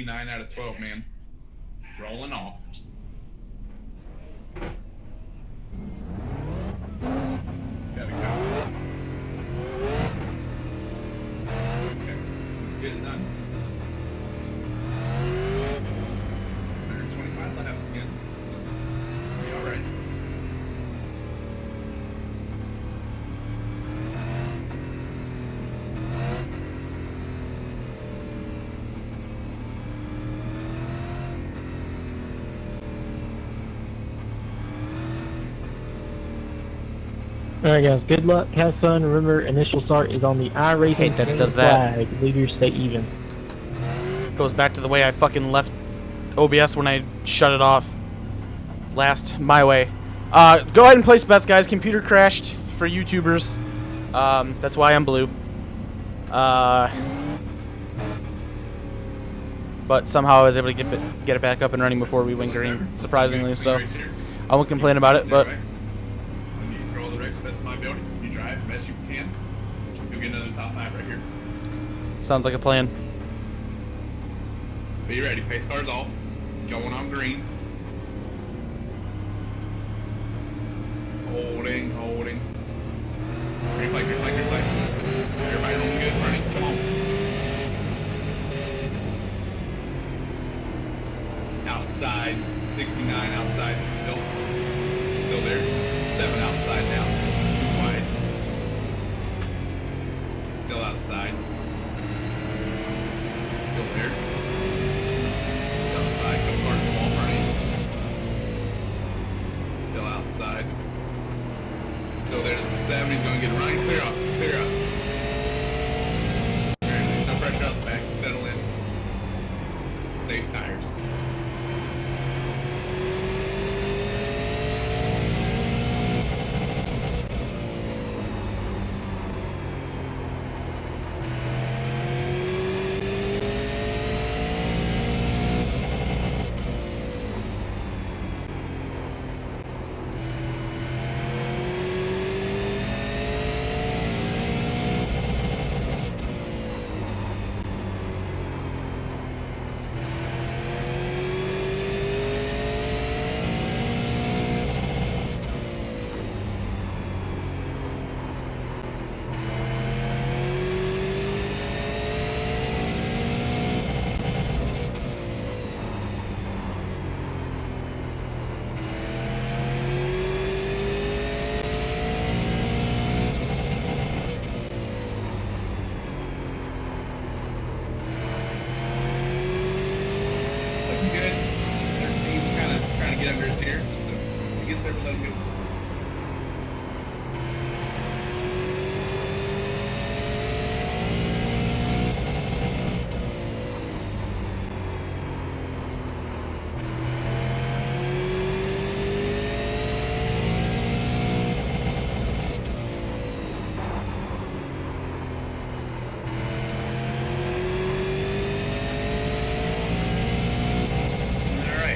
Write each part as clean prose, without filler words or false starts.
9 out of 12, man. Rolling off. Gotta go. Okay, let's get it done. 125 laps again. Be alright. Alright guys, good luck, have fun. Remember, initial start is on the iRacing Hate that it green does that. flag. Leaders stay even. Goes back to the way I fucking left OBS when I shut it off last my way. Go ahead and place bets, guys. Computer crashed for YouTubers. That's why I'm blue. But somehow I was able to get it back up and running before we went green, surprisingly. So I won't complain about it. But When you control the race, best of my ability, you drive the best you can. You'll get another top 5 right here. sounds like a plan. Be ready. Pace car's off. Going on green. Holding. Green flag. Everybody rolling good. Running. Come on. Outside. 69 outside still. Still there. 7 outside now. 2 wide. Still outside. Still there. Outside, go hard from all running. Still outside. Still there to the 70, going to get running. Clear up. There's no pressure out the back. Settle in. Save tires.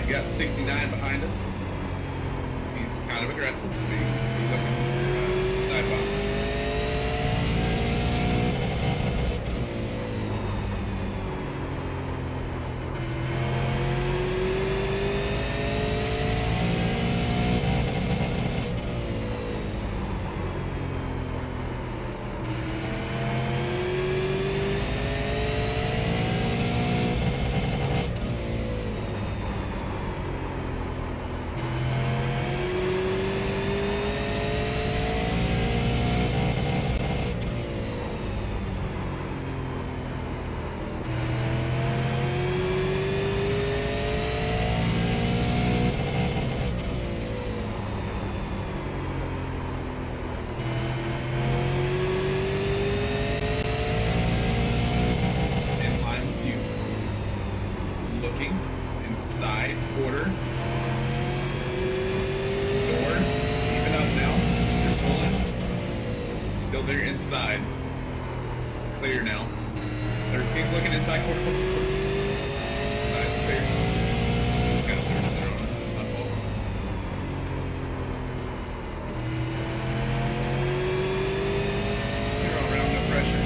Got 69 behind us. He's kind of aggressive. He's looking for side bump. Inside, quarter. Door. Even up now. You're pulling. Still there inside. Clear now. 13's looking inside, quarter. Inside's clear. Just gotta turn their own. This is not fault. Zero around, no pressure.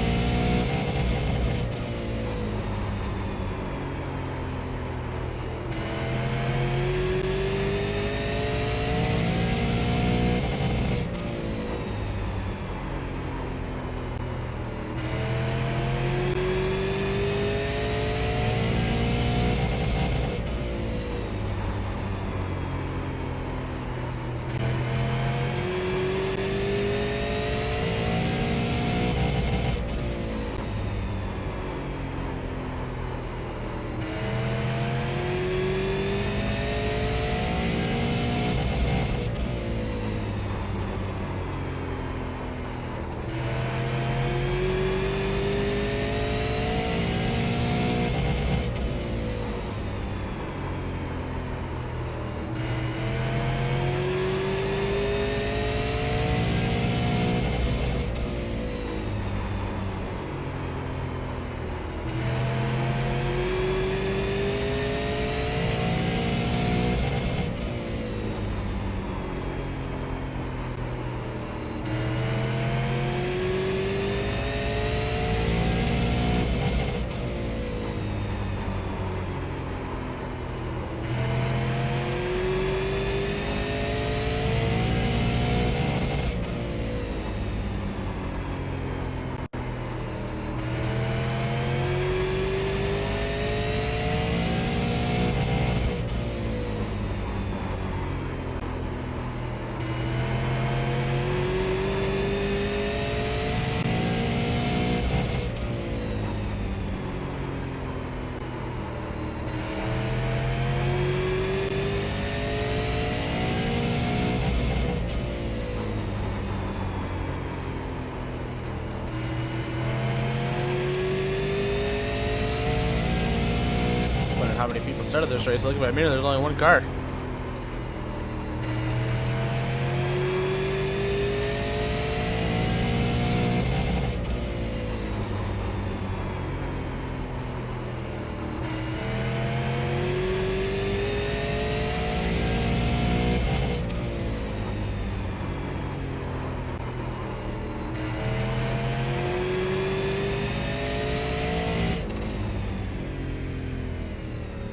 at how many people started this race. Look at my mirror, there's only one car.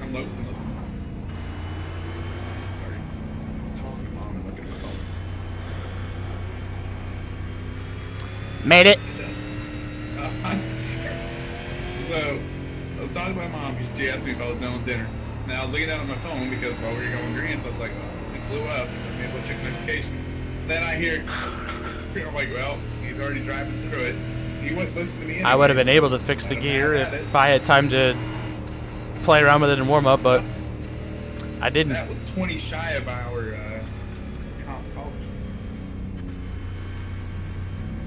I'm low. Sorry. Talking to mom and looking at my phone. Made it. So, I was talking to my mom because she asked me if I was done with dinner. Now, I was looking down at my phone because while we were going green, so I was like, oh, it blew up, so I may as well check notifications. Then I hear, I'm like, well, he's already driving through it. He wouldn't listen to me anyways. I would have been able to fix the gear if I had time to play around with it in warm up, but I didn't. That was 20 shy of our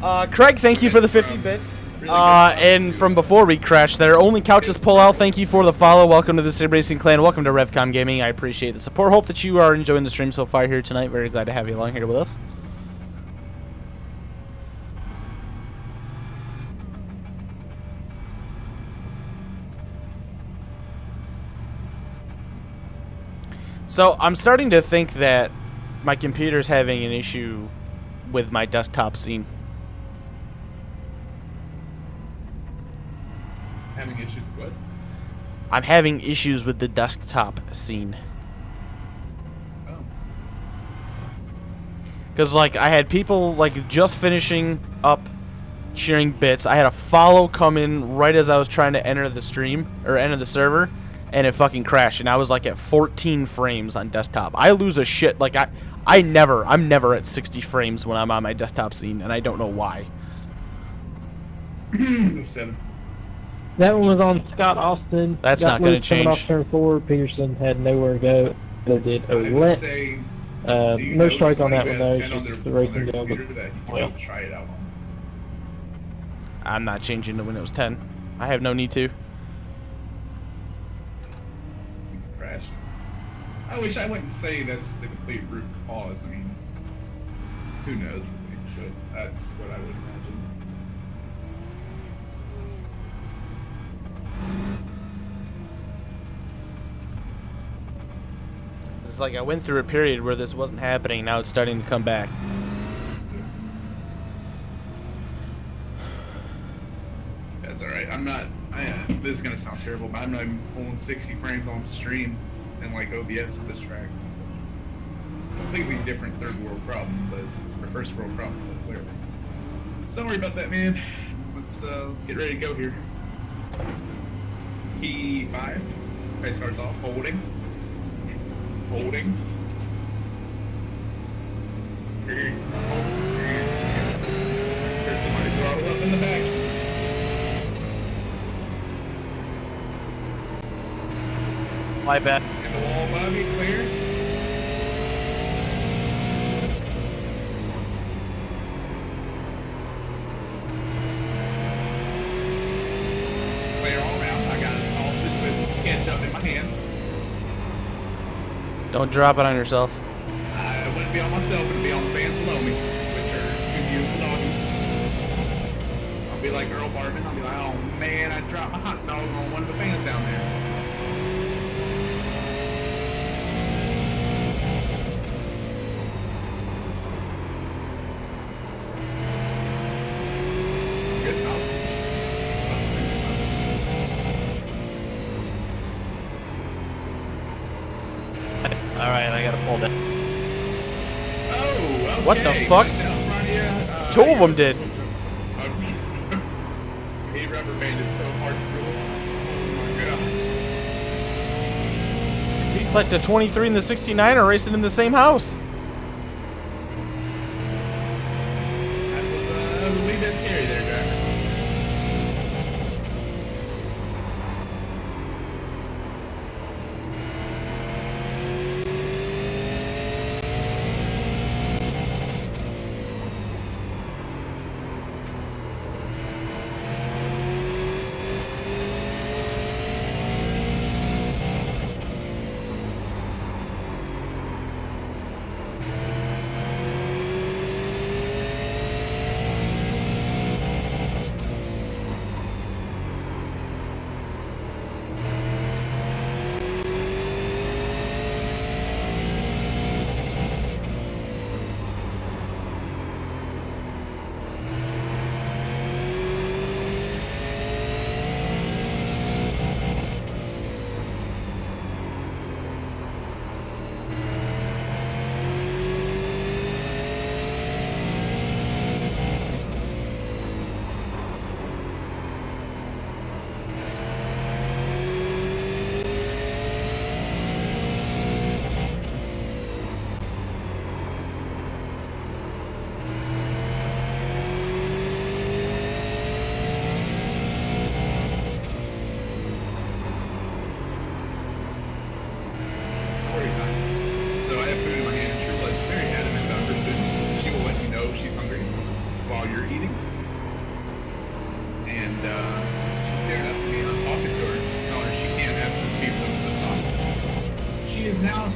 college. Craig, thank you for the 50 bits. And from before we crashed there, Only Couches Pull Out, thank you for the follow. Welcome to the Sim Racing Clan. Welcome to RevCom Gaming. I appreciate the support. Hope that you are enjoying the stream so far here tonight. Very glad to have you along here with us. So I'm starting to think that my computer's having an issue with my desktop scene. Having issues with what? I'm having issues with the desktop scene. Oh. Because, like, I had people, like, just finishing up sharing bits. I had a follow come in right as I was trying to enter the stream, or enter the server, and it fucking crashed. And I was, like, at 14 frames on desktop. I lose a shit. Like, I'm never at 60 frames when I'm on my desktop scene, and I don't know why. 7. That one was on Scott Austin. That's Got not going to loose coming change. off turn 4. Peterson had nowhere to go. They did I would Olet. say, No do you know strike on that somebody one who though. has 10 on It's their- the racing on their deal, but computer that you can well. try it out on? I'm not changing to Windows 10. I have no need to. Keeps crashing. I wouldn't say that's the complete root cause. I mean, who knows, really, but that's what I would imagine. It's like I went through a period where this wasn't happening. Now it's starting to come back. That's alright. This is gonna sound terrible, but I'm not even pulling 60 frames on stream and like OBS at this track. So completely different third world problem, or first world problem, but whatever. So don't worry about that, man. Let's get ready to go here. P5. Race car's off. Holding. Holding. There's somebody throttle up in the back. My bad. In the wall, Bobby, clear. Clear all around. I got a sausage with ketchup in my hand. Don't drop it on yourself. I wouldn't be on myself, it'd be on the fans below me, which are two beautiful doggies. I'll be like Earl Bartman, I'll be like, oh man, I dropped my hot dog on one of the fans down there. Good sausage. Alright, I gotta pull that. Oh, okay. What the fuck? Went down front here. Two of them did. He rubber banded so hard for us. Oh my god. Like the 23 and the 69 are racing in the same house. That was a wee bit scary there, driver.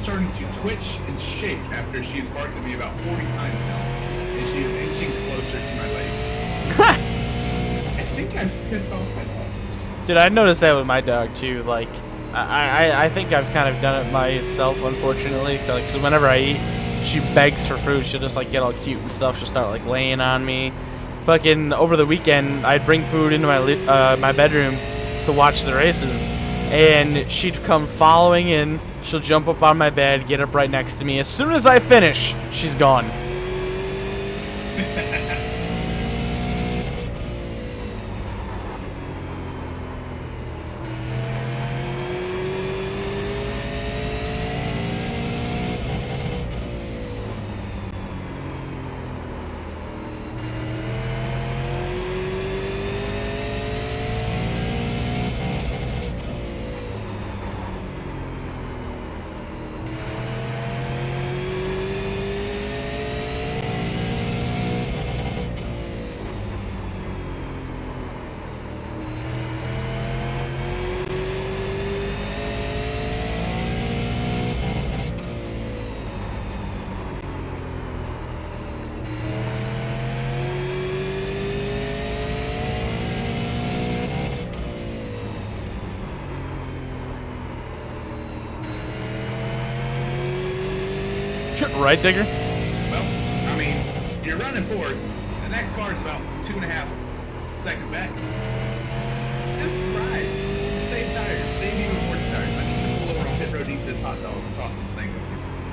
almost starting to twitch and shake after she has barked at me about 40 times now, and she is inching closer to my leg. I think I've pissed off my dog. Dude, I noticed that with my dog too. Like, I think I've kind of done it myself, unfortunately. Because whenever I eat, she begs for food. She'll just like get all cute and stuff. She'll start like laying on me. Fucking over the weekend, I'd bring food into my bedroom to watch the races, and she'd come following in. She'll jump up on my bed, get up right next to me. As soon as I finish, she's gone. Right, Digger? Well, I mean, you're running fourth. The next car is about 2.5 seconds back. Just ride. Save tires. Save even more tires. I need to pull over on pit road, eat this hot dog sausage thing.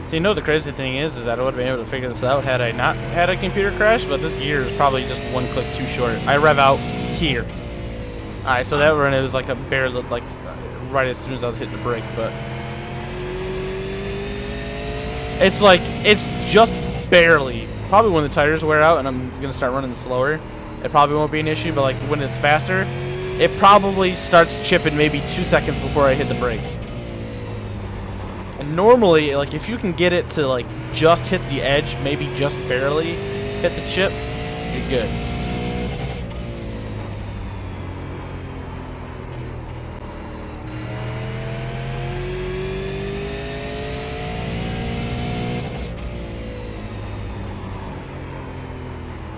So you know the crazy thing is that I would have been able to figure this out had I not had a computer crash, but this gear is probably just one click too short. I rev out here. Alright, so that run, it was like a barely, like, right as soon as I was hitting the brake, but... It's like, it's just barely. Probably when the tires wear out and I'm going to start running slower, it probably won't be an issue, but like when it's faster, it probably starts chipping maybe 2 seconds before I hit the brake. And normally, like if you can get it to like just hit the edge, maybe just barely hit the chip, you're good.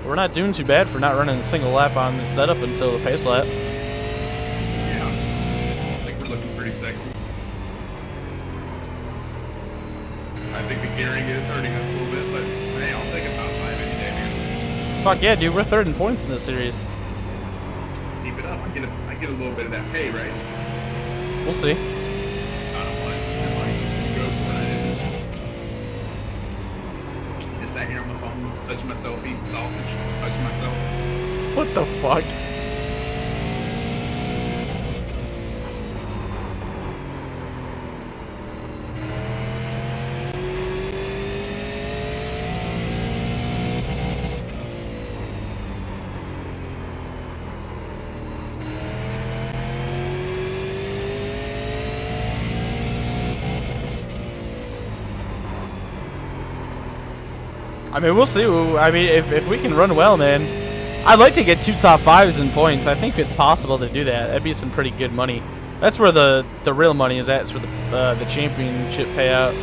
We're not doing too bad for not running a single lap on the setup until the pace lap. Yeah. I think we're looking pretty sexy. I think the gearing is hurting us a little bit, but hey, I'll take a top 5 any day, man. Fuck yeah, dude, we're third in points in this series. Keep it up. I get a little bit of that pay, right? We'll see. I don't mind. Go for it. Just sat here on my phone, touching myself, eating sausage, touching myself. What the fuck? I mean, we'll see. I mean, if we can run well, man, I'd like to get 2 top 5s in points. I think it's possible to do that. That'd be some pretty good money. That's where the real money is at. It's for the championship payout.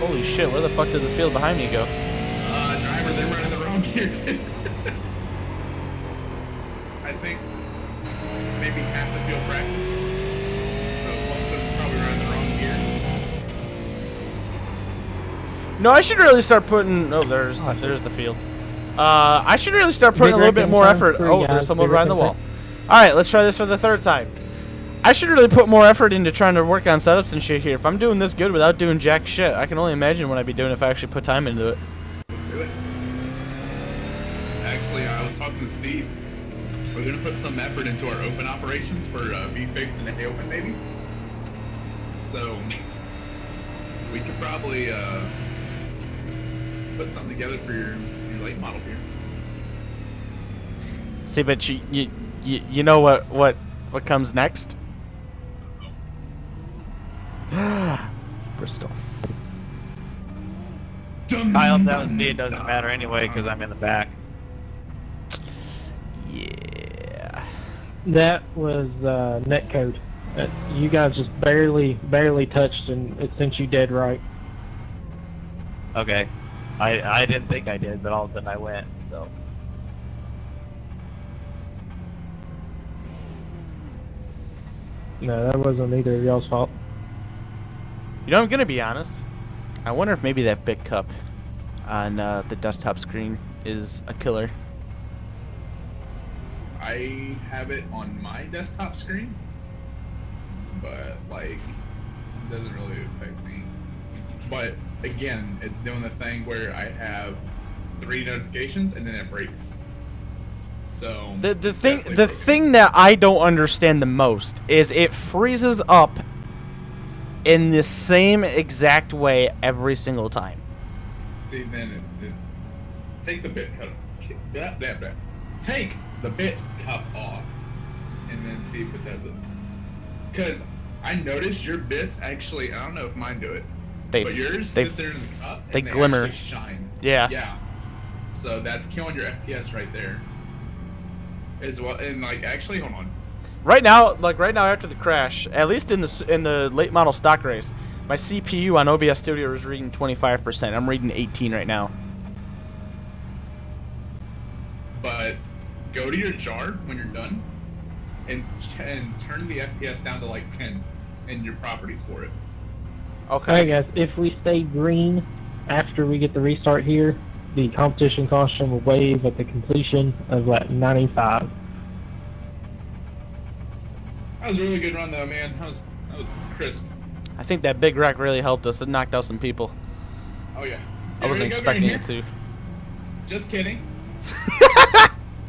Holy shit, where the fuck did the field behind me go? Driver, they're running the wrong gear too. I think maybe half the field practice. So most of them probably running the wrong gear. No, I should really start putting... Oh, there's the field. I should really start putting a little bit more effort. Oh, there's someone behind the wall. Alright, let's try this for the third time. I should really put more effort into trying to work on setups and shit here. If I'm doing this good without doing jack shit, I can only imagine what I'd be doing if I actually put time into it. Let's do it. Actually, I was talking to Steve. We're gonna put some effort into our open operations for V-Fix and the Open, maybe. So we could probably put something together for your late model here. See, but you know what comes next? Bristol. Kyle, that was me. It doesn't matter anyway because I'm in the back. Yeah. That was netcode. You guys just barely touched, and it sent you dead right. Okay. I didn't think I did, but all of a sudden I went. So. No, that wasn't either of y'all's fault. You know, I'm gonna be honest. I wonder if maybe that bit cup on the desktop screen is a killer. I have it on my desktop screen, but like, it doesn't really affect me. But again, it's doing the thing where I have 3 notifications and then it breaks. So The thing that I don't understand the most is it freezes up in the same exact way every single time. See, then take the bit cup, take the bit cup off, and then see if it does it. Because I noticed your bits actually, I don't know if mine do it, but yours sit there in the cup they and glimmer. actually shine. Yeah. Yeah. So that's killing your FPS right there. As well, and like actually, hold on. Right now after the crash, at least in the late model stock race, my CPU on OBS Studio is reading 25%. I'm reading 18 right now. But go to your jar when you're done, and turn the FPS down to like 10 in your properties for it. Okay. Alright guys, if we stay green after we get the restart here, the competition caution will wave at the completion of like 95. That was a really good run though, man. That was crisp. I think that big wreck really helped us. It knocked out some people. Oh yeah. I wasn't expecting it to. Just kidding.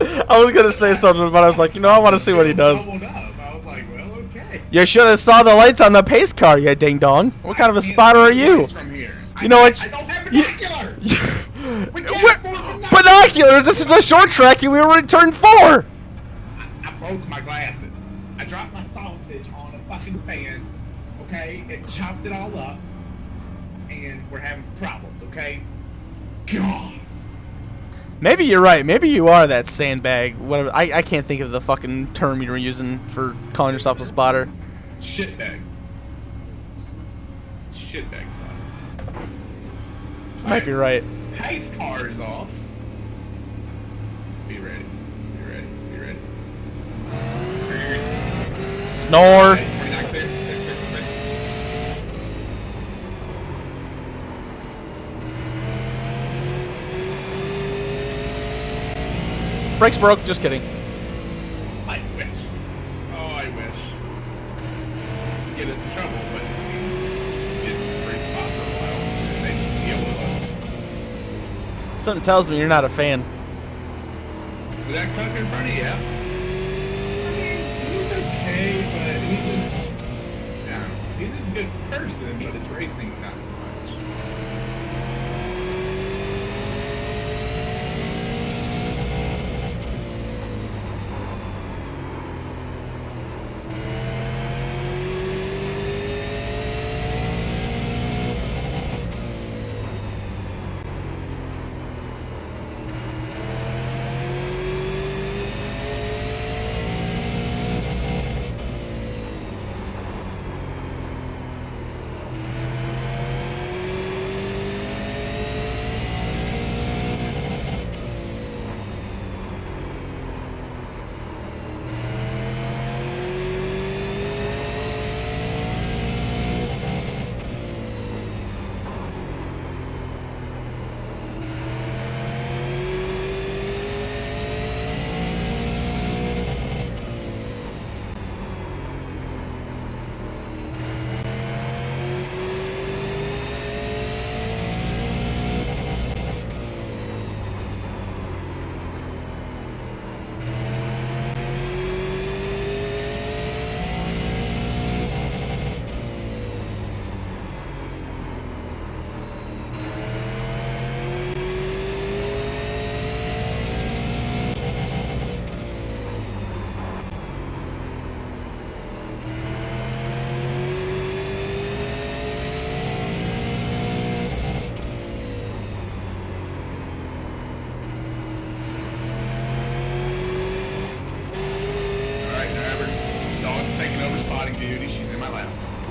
I was gonna say something, but I was like, you know, I want to see what he does. Doubled up. I was like, well, okay. You should have saw the lights on the pace car, you ding dong. What kind of a spotter are you? From here. You know what? I don't have binoculars. We can't What? afford Binoculars! This is a short track and we already turned 4! I broke my glasses. I dropped my sausage on a fucking fan. Okay? It chopped it all up. And we're having problems, okay? God. Maybe you're right. Maybe you are that sandbag. Whatever. I can't think of the fucking term you were using for calling yourself a spotter. Shitbag. Shitbag spot. Might be right. Pace car is off. Be ready. Be ready. Be ready. Snore. Okay, we're not clear. Clear, clear. Brakes broke. Just kidding. I wish. Oh, I wish. Get us in trouble, but it's a free spot for a while. And they just deal with us. Something tells me you're not a fan. Did that cook in front of you? I mean, he's okay, but he's just, I don't know. He's a good person, but his racing not so much.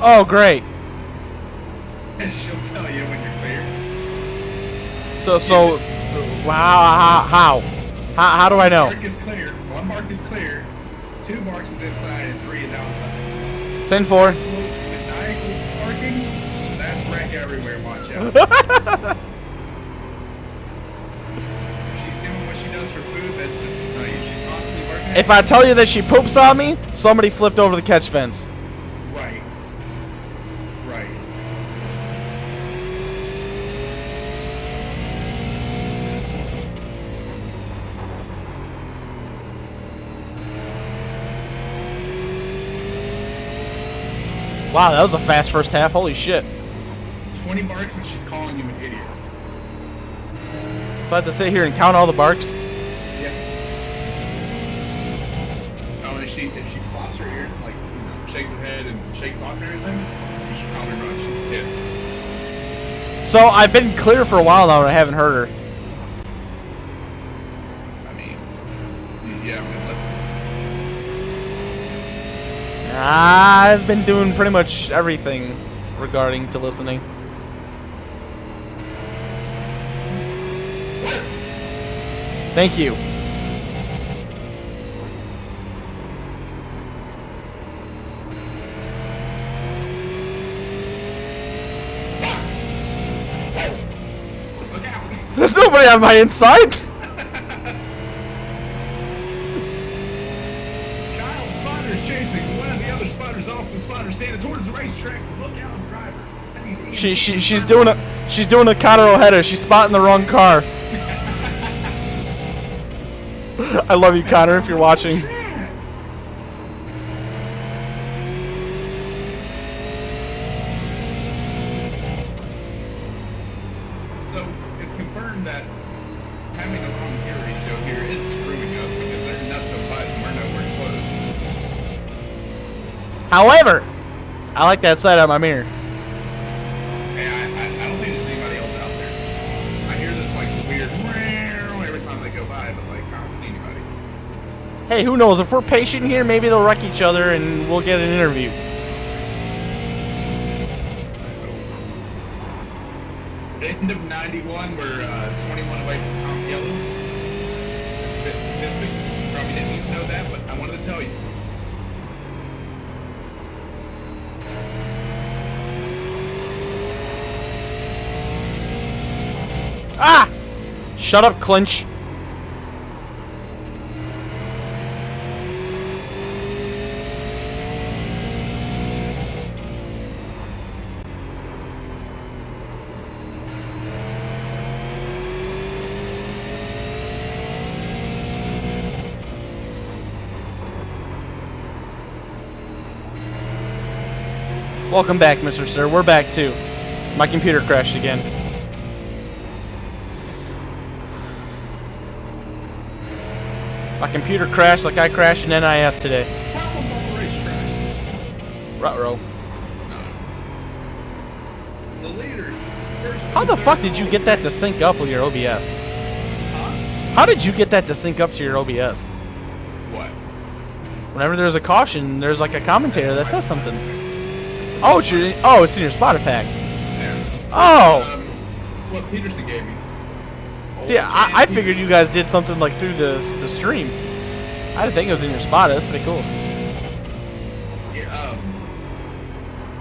Oh, great. And she'll tell you when you're clear. So, wow, how do I know? One mark is clear. 1 mark is clear. 2 marks is inside, and 3 is outside. 10-4. Maniacal parking, that's wreck everywhere. Watch out. She's doing what she does for food. That's just she's constantly working. If I tell you that she poops on me, somebody flipped over the catch fence. Right. Right. Wow, that was a fast first half. Holy shit. 20 marks and she's calling you an idiot. So I have to sit here and count all the barks? Yeah. Oh, and if she flops her ear, like, shakes her head and shakes off and everything, you should probably run. She's pissed. So I've been clear for a while now and I haven't heard her. I mean, yeah, I mean, listen. I've been doing pretty much everything regarding to listening. Thank you. Look out! There's nobody on my inside. Kyle Spotter's chasing one of the other spotters off. The spotter standing towards the racetrack. Look out, driver! I need She's doing a Connor O'Hara. She's spotting the wrong car. I love you, Connor, if you're watching. So it's confirmed that having a wrong gear ratio here is screwing us because they're nuts to butt and we're nowhere close. However, I like that side on my mirror. Hey, I don't think there's anybody else out there. I hear this like weird meow every time they go by, but like I don't see anybody. Hey, who knows? If we're patient here, maybe they'll wreck each other and we'll get an interview. End of 91, we're 21 away from Tom Yellow. That's a bit specific. You probably didn't even know that, but I wanted to tell you. Ah! Shut up, Clinch. Welcome back, Mr. Sir. We're back too. My computer crashed again. My computer crashed like I crashed in NIS today. Problem on the racetrack. Ruh-roh. The leader. How the fuck did you get that to sync up with your OBS? How did you get that to sync up to your OBS? What? Whenever there's a caution, there's like a commentator that says something. Oh, it's in your spotter pack. Yeah. Oh! It's what Peterson gave me. See, I figured you guys did something like through the stream. I didn't think it was in your spotter. That's pretty cool. Yeah,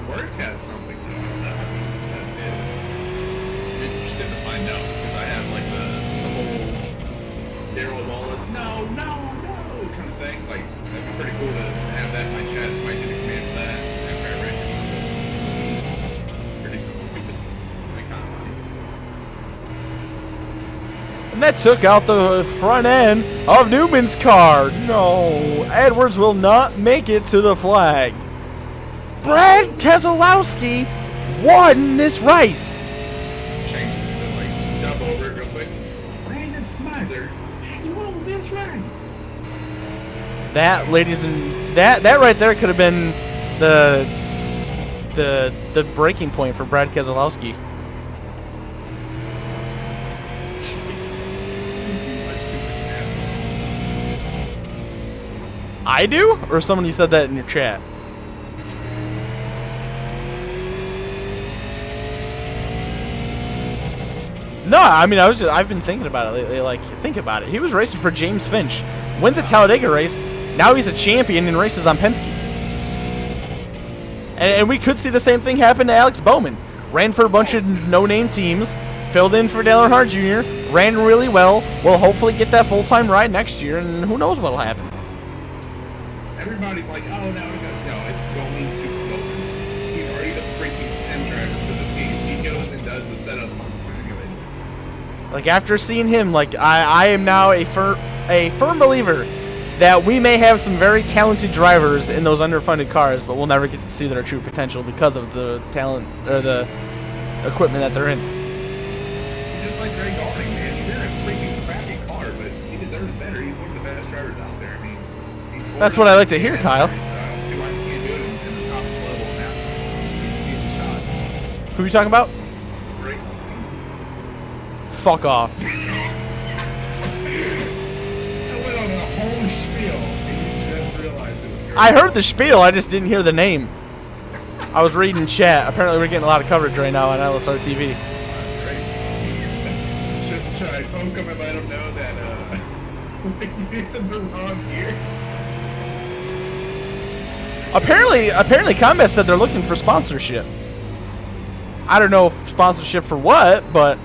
work has something going on. That's it. I'm interested to find out because I have like the whole Daryl Wallace, no, kind of thing. Like, that'd be pretty cool to have that in my chat. Somebody did a command for that after I read it. Pretty stupid. Like, kind of funny. And that took out the front end of Newman's car. No, Edwards will not make it to the flag. Brad Keselowski won this race. Change it, like, dub over it real quick. Brandon Smizer has won this race. That, ladies and that right there could have been the breaking point for Brad Keselowski. I do? Or somebody said that in your chat? No, I mean, I've been thinking about it lately. Like, think about it. He was racing for James Finch, wins a Talladega race. Now he's a champion and races on Penske. And we could see the same thing happen to Alex Bowman. Ran for a bunch of no-name teams, filled in for Dale Earnhardt Jr., ran really well. Will hopefully get that full-time ride next year, and who knows what'll happen. Everybody's like, oh, no, it's going to Bowman. He's already the freaking sim driver for the team. He goes and does the setups on the simulator. Like, after seeing him, like, I am now a firm believer that we may have some very talented drivers in those underfunded cars, but we'll never get to see their true potential because of the talent or the equipment that they're in. He's just like Greg Gardner, man. He's in a freaking crappy car, but he deserves better. He's one of the best drivers out there. I mean, That's what I like to hear, Kyle. So I don't see why he can't do it in the top level now. He's the shot. Who are you talking about? Great. Fuck off. I went on a whole spiel, and you just realized it was Greg I heard the spiel, I just didn't hear the name. I was reading chat. Apparently we're getting a lot of coverage right now on LSR TV. Should I poke him and let him know that we're using the wrong gear? Apparently Combat said they're looking for sponsorship. I don't know if sponsorship for what, but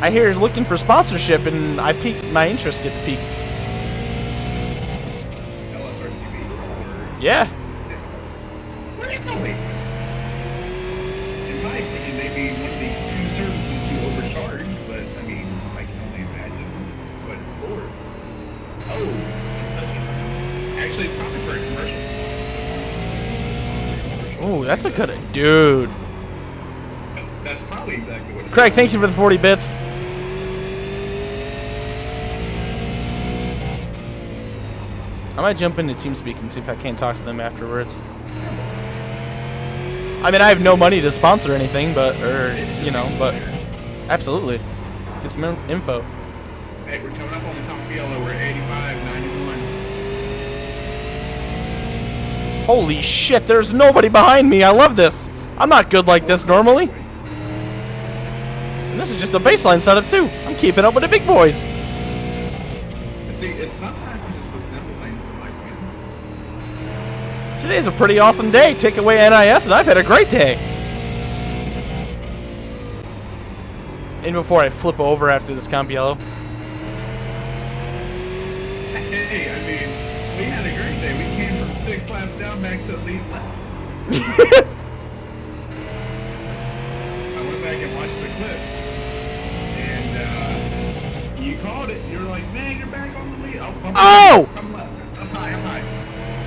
I hear looking for sponsorship, and my interest gets piqued. LSR TV or Yeah. really? In my opinion, maybe one of the two services you overcharge, but I mean, I can only imagine what it's for. Oh, actually, it's probably for a commercial. Oh, that's a good dude. That's probably exactly what it Craig, thank you for the 40 bits. I might jump into TeamSpeak and see if I can't talk to them afterwards. I mean, I have no money to sponsor anything, but absolutely. Get some info. Hey, we're coming up on the top of yellow. We're 85, 91. Holy shit, there's nobody behind me. I love this. I'm not good like this normally. And this is just a baseline setup, too. I'm keeping up with the big boys. See, it's sometimes just the simple things that might win. Today's a pretty awesome day. Take away NIS, and I've had a great day. And before I flip over after this comp yellow. Hey, I mean, we had a great day. We came from 6 laps down back to lead lap. I went back and watched the clip. And you called it. You were like, man, you're back on the lead. Oh! Come up. Up high, up high.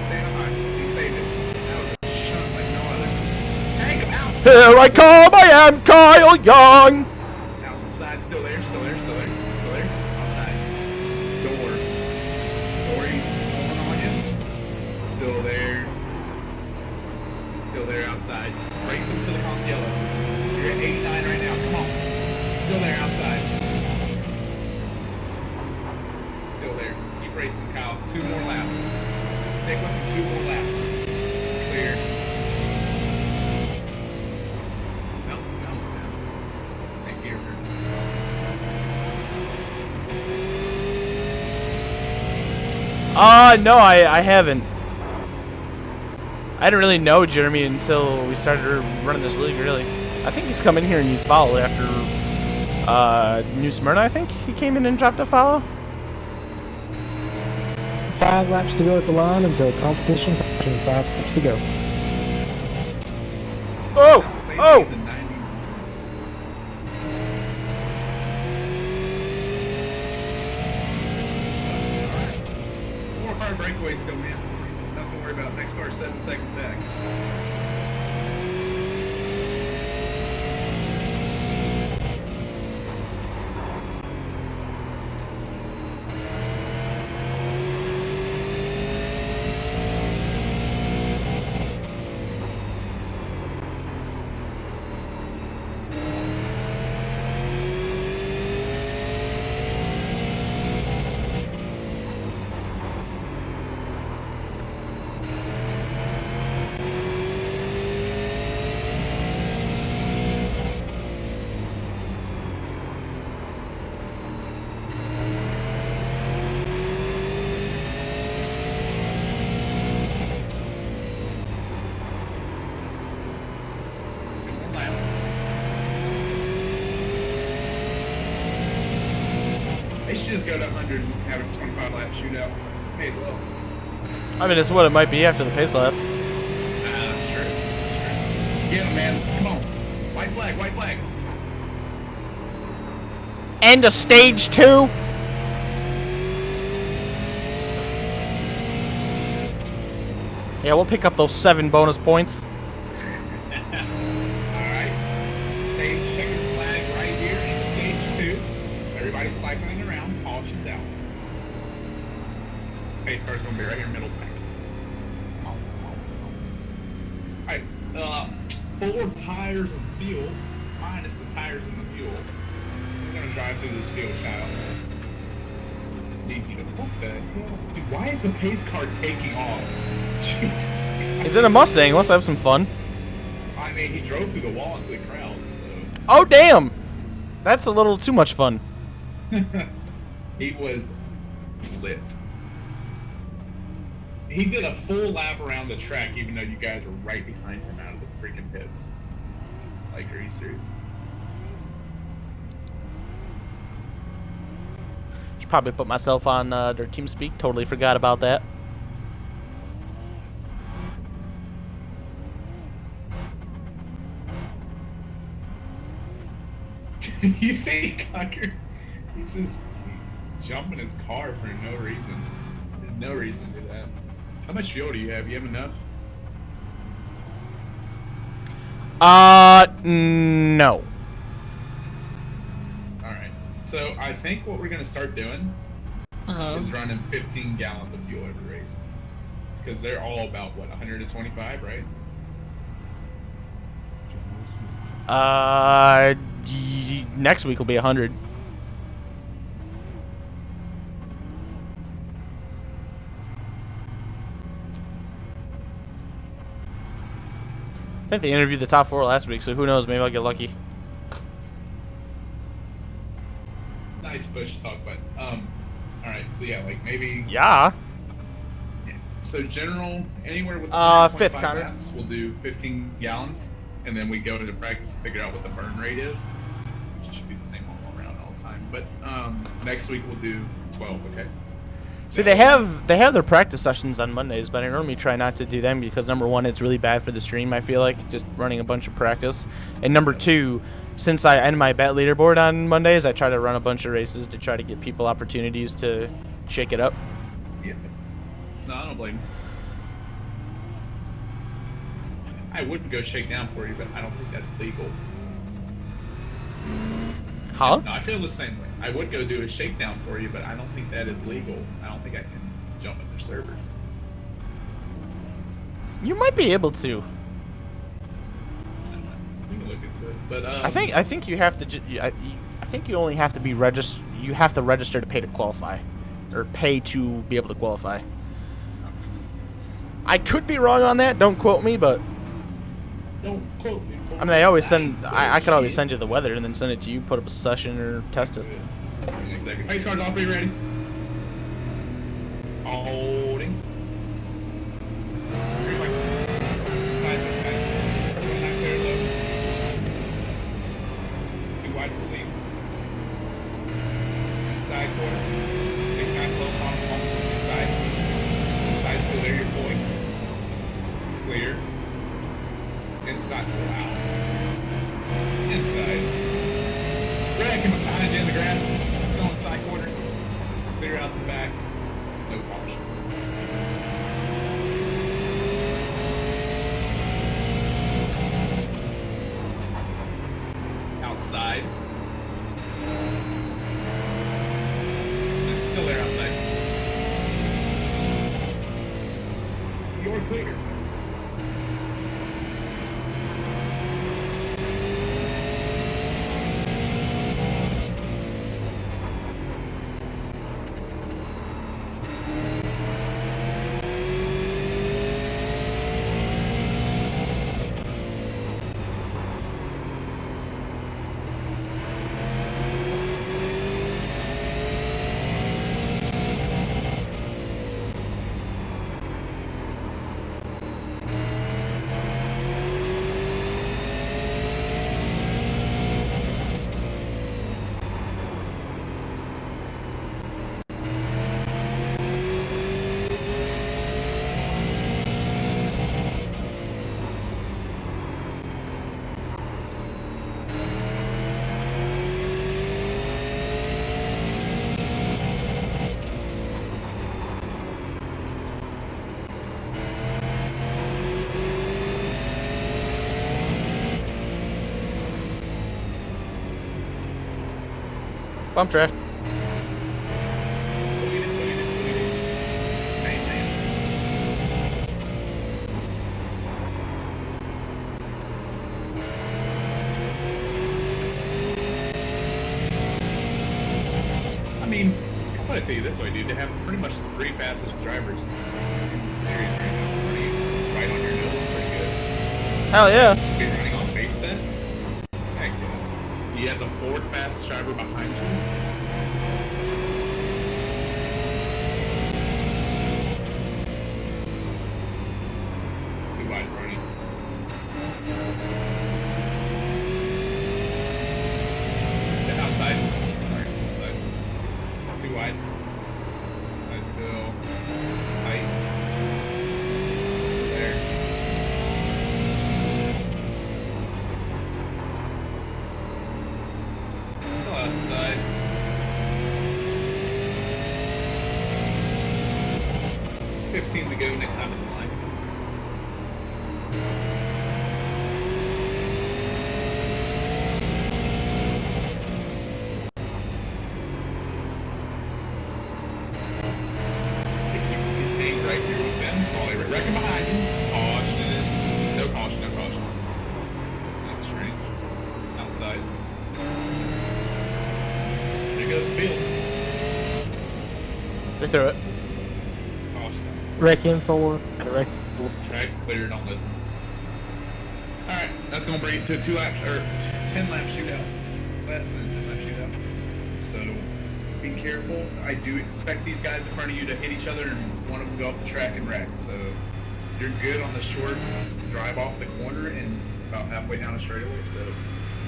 Stay up high. He saved it. That was a shot like no other. Tank him out. Here I come, I am Kyle Young. Outside, still there, still there, still there, still there. Outside. Door. Door, he's pulling on you. Still there. Still there outside. Race him to the pump yellow. You're at 89 right now. Come on. Still there outside. Still there. Keep racing, Kyle. 2 more laps. Stick with him 2 more laps. Clear. Nope, no. Right here. No, I haven't. I didn't really know Jeremy until we started running this league, really. I think he's come in here and he's followed after New Smyrna, I think. He came in and dropped a follow. 5 laps to go at the line until competition. 5 laps to go. Oh! Oh! The 90. 4-car breakaway still, man. Nothing to worry about. Next car 7 seconds back. They should just go to 100 and have a 25 lap shootout. May as well. I mean, it's what it might be after the pace laps. That's true. Get him, man. Come on. White flag, white flag. End of stage 2. Yeah, we'll pick up those 7 bonus points. Alright. Stage checkered flag right here in stage 2. Everybody's cycling around, polishing down. Pace car's gonna be right here in the middle back. Alright, 4 tires and fuel, minus the tires and the fuel. We're gonna drive through this field, child. What the hell? Dude, why is the pace car taking off? Jesus Christ. It's in a Mustang. Let's have some fun. I mean, he drove through the wall into the crowd, so. Oh, damn! That's a little too much fun. He was lit. He did a full lap around the track, even though you guys were right behind him out of the freaking pits. Like, are you serious? Should probably put myself on their team speak. Totally forgot about that. You see, Cocker? He's just jumping his car for no reason. There's no reason to do that. How much fuel do you have? You have enough? No. Alright. So, I think what we're going to start doing is running 15 gallons of fuel every race. Because they're all about, what, 125, right? Next week will be 100. I think they interviewed the top 4 last week, so who knows? Maybe I'll get lucky. Nice push talk, but alright, so yeah, like maybe Yeah. so general anywhere with 5th, Connor. laps, we'll do 15 gallons, and then we go into practice to figure out what the burn rate is, which should be the same all around all the time. But next week we'll do 12. Okay. See, they have their practice sessions on Mondays, but I normally try not to do them because number 1, it's really bad for the stream. I feel like just running a bunch of practice, and number 2, since I end my bet leaderboard on Mondays, I try to run a bunch of races to try to give people opportunities to shake it up. Yeah. No, I don't blame you. I would go shake down for you, but I don't think that's legal. Huh? No, I feel the same way. I would go do a shakedown for you, but I don't think that is legal. I don't think I can jump in their servers. You might be able to. I don't know. We can look into it. But I think you have to. I think you only have to be registered. You have to register to pay to qualify, or pay to be able to qualify. I could be wrong on that. Don't quote me, but don't quote me. I mean, I always send. I could always send you the weather and then send it to you. Put up a session or test it. Exactly. Pace car's all pretty ready. Holding. Side to side. One and a half clear low. Too wide for lead. Inside quarter. 6 nice low. On. Inside. Inside still there. You're pulling. Clear. Inside. Wow. Inside. Brad, come behind you in the grass. Still in side corner. Clear out the back. No caution. Outside. It's still there outside. You're clear. Bump draft. I mean, I'm gonna tell you this way, dude. They have pretty much the 3 fastest drivers in the series right now. Pretty right on your nose, pretty good. Hell yeah. Be running on base set. Heck yeah. You have the 4th fastest driver behind you. Too wide, Bernie. Step outside. Sorry, outside. Too wide. Side still. Tight. There. Still outside. $15 to go next time in the line. If you can stay right here with them, reckon behind you. Caution. No caution, no caution. That's strange. It's outside. There goes the field. They threw it. Caution. Wreck in 4 and a wreck in 4. Track's clear, don't listen. Alright, that's gonna bring it to a 10 lap shootout. Less than 10 lap shootout. So be careful. I do expect these guys in front of you to hit each other and one of them go off the track and wreck. So you're good on the short drive off the corner and about halfway down the straightaway. So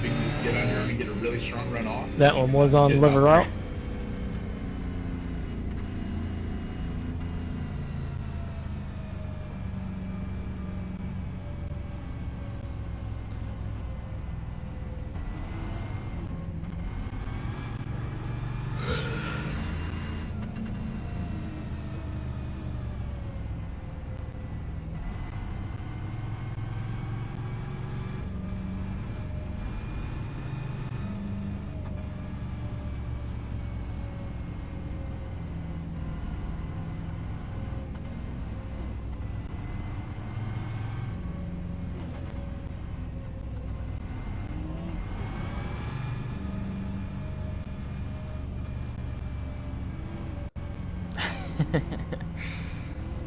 you can just get on your own and get a really strong run off. That one was on Get liver top route. three.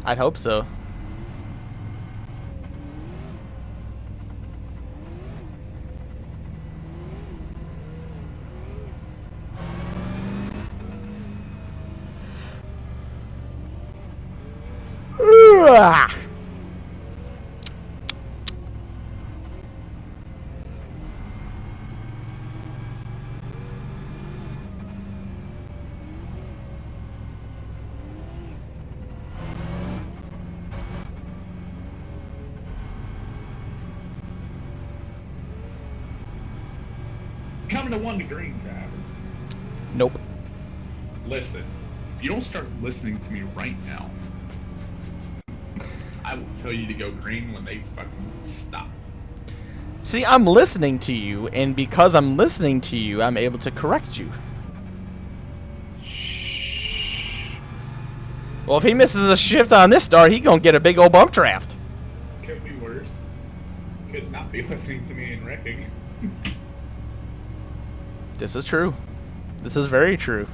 I'd hope so. Coming to 1 to green, driver. Nope. Listen, if you don't start listening to me right now, I will tell you to go green when they fucking stop. See, I'm listening to you, and because I'm listening to you, I'm able to correct you. Shh. Well, if he misses a shift on this start, he gonna get a big old bump draft. Could be worse. Could not be listening to me and wrecking. This is true. This is very true.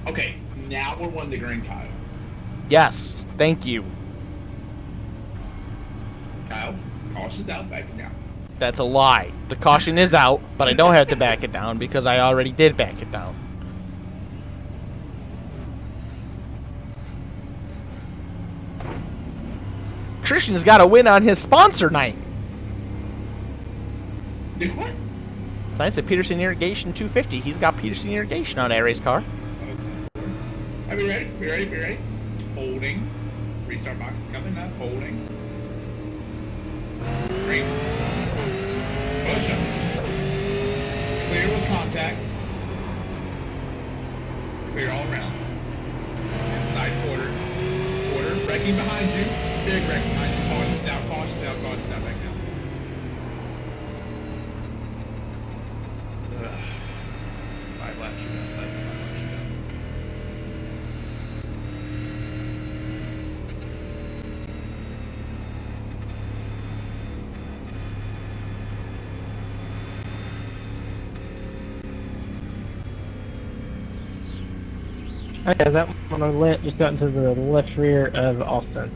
Okay, now we're 1 to green, Kyle. Yes, thank you. Kyle, caution's out, back it down. That's a lie. The caution is out, but I don't have to back it down because I already did back it down. Christian's got to win on his sponsor night. Did what? Science at Peterson Irrigation 250. He's got Peterson Irrigation on that race car. Are we ready? Be ready? Be ready? Holding. Restart box is coming up. Holding. Green. Push him. Clear with contact. Clear all around. Inside quarter. Quarter. Wrecking behind you. Big wreck behind you. Caution down, caution down, caution down, back down. Ugh. 5 laps you got. Less than 5 laps you got. Okay, that one on the left just got into the left rear of Austin.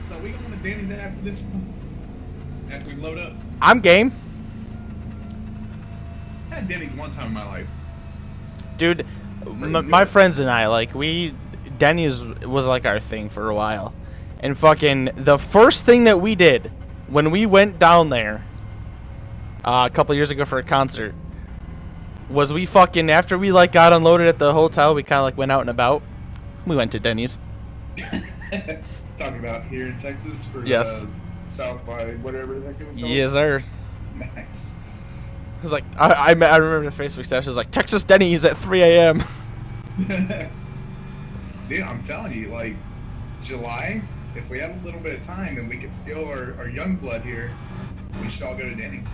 So we going to Danny's after this one? After we load up? I'm game. I had Denny's one time in my life. Dude, my friends and I, like, Denny's was like our thing for a while. And fucking, the first thing that we did when we went down there a couple years ago for a concert was we fucking, after we like got unloaded at the hotel, we kind of like went out and about. We went to Denny's. Talking about here in Texas for yes. South by whatever the heck it was called? Yes, sir. Nice. It was like, I remember the Facebook session. It was like, Texas Denny's at 3 a.m. Dude, I'm telling you, like, July, if we had a little bit of time and we could steal our young blood here, we should all go to Denny's.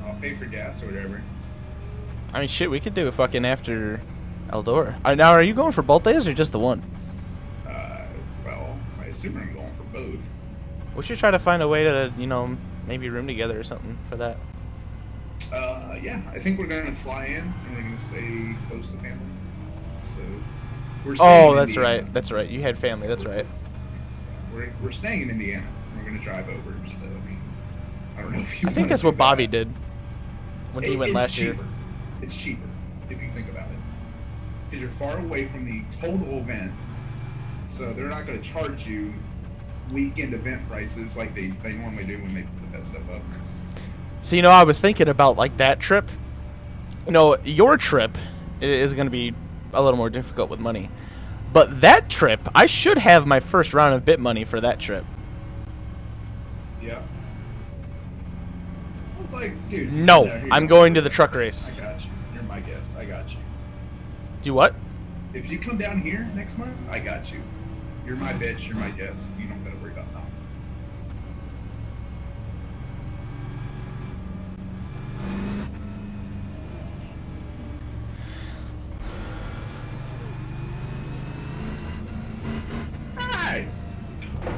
I'll pay for gas or whatever. I mean, shit, we could do it fucking after Eldora. Now, are you going for both days or just the one? Well, I assume I'm going for both. We should try to find a way to, you know, maybe room together or something for that. Yeah, I think we're gonna fly in and we're gonna stay close to family. So we're Oh, in that's Indiana. right. That's right. You had family. That's right. We're staying in Indiana. We're gonna drive over. So I mean, I don't know if you. I think wanna that's do what Bobby that. did when he went It's last cheaper. year. It's cheaper if you think about it, because you're far away from the total event, so they're not going to charge you weekend event prices like they normally do when they put that stuff up. So, you know, I was thinking about, like, that trip. You know, your trip is going to be a little more difficult with money. But that trip, I should have my first round of bit money for that trip. Yeah. Well, like, dude. No, here you I'm go. going to the truck race. I got you. You're my guest. I got you. Do what? If you come down here next month, I got you. You're my bitch. You're my guest. You don't got to worry about that. Hi.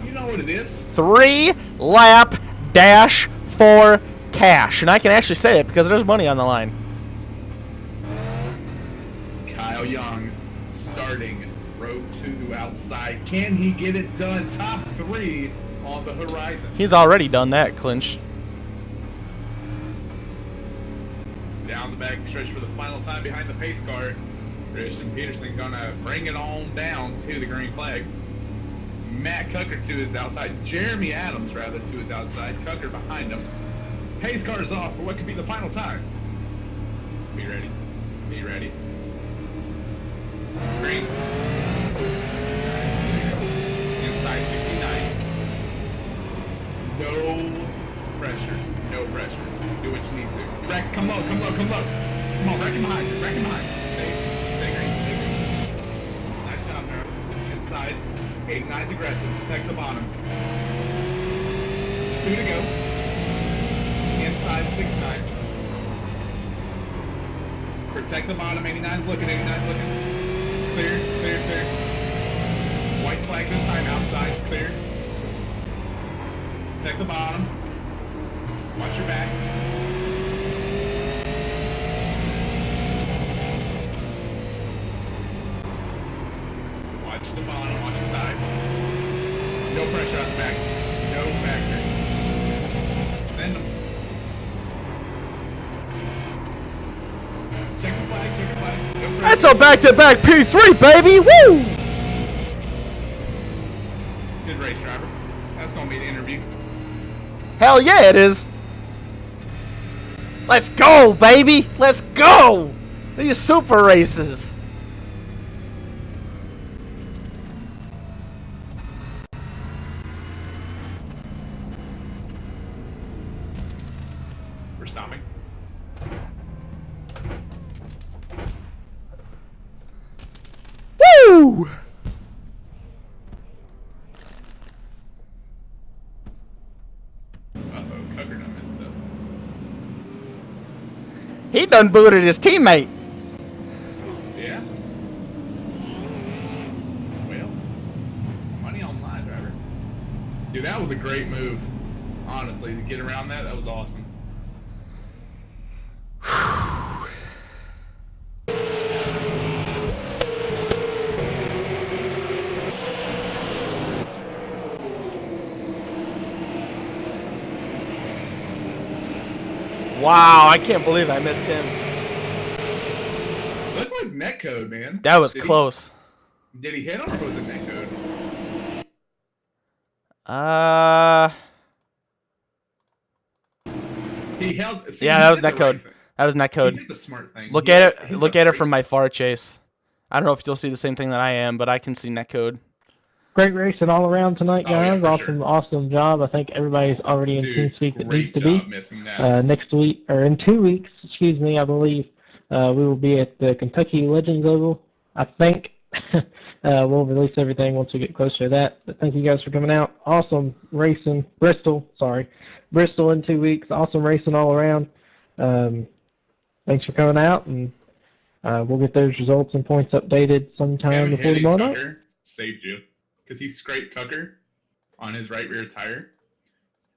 You know what it is. 3 lap dash for cash. And I can actually say it because there's money on the line. Kyle Young starting row 2 outside. Can he get it done? Top 3 on the horizon. He's already done that, Clinch. Down the back stretch for the final time behind the pace car. Christian Peterson gonna bring it on down to the green flag. Matt Cucker to his outside. Jeremy Adams, rather, to his outside. Cucker behind him. Pace car is off for what could be the final time. Be ready. Be ready. Green. Inside 69. No pressure. No pressure. Do what you need to. Wreck, come low, come low, come low. Come on, wrecking behind you, wrecking behind you. Stay green, stay green. Nice job there. Inside. 89's aggressive. Protect the bottom. 2 to go. Inside 69. Protect the bottom. 89's looking, 89's looking. Clear, clear, clear. White flag this time, outside, clear. Protect the bottom. Watch your back. Watch the bottom, watch the side. No pressure on the back. No factor. Send them. Check the flag, check the flag. No pressure. That's a back-to-back P3, baby! Woo! Good race, driver. That's gonna be the interview. Hell yeah, it is. Let's go, baby! Let's go! These super races. stopping. Woo! Uh-oh, Cucker done messed up. He done booted his teammate. Yeah. Well, money on my driver. Dude, that was a great move. Honestly, to get around that was awesome. Wow, I can't believe I missed him. Looked like netcode, man. That was close. Did he hit him or was it netcode? He held. See, Yeah, he that was did the netcode. right thing. That was He netcode. did the smart thing. Look He at hit it. the Look at it brake. from my far chase. I don't know if you'll see the same thing that I am, but I can see netcode. Great racing all around tonight, Oh, yeah, guys. for awesome job. I think everybody's already in Dude, TeamSpeak that great needs to job be. missing that. Next week, or in 2 weeks, excuse me, I believe, we will be at the Kentucky Legends Oval. I think we'll release everything once we get closer to that. But thank you guys for coming out. Awesome racing. Bristol in 2 weeks. Awesome racing all around. Thanks for coming out, and we'll get those results and points updated sometime Him before hitting tomorrow night. Cucker saved you. Because he scraped Cucker on his right rear tire.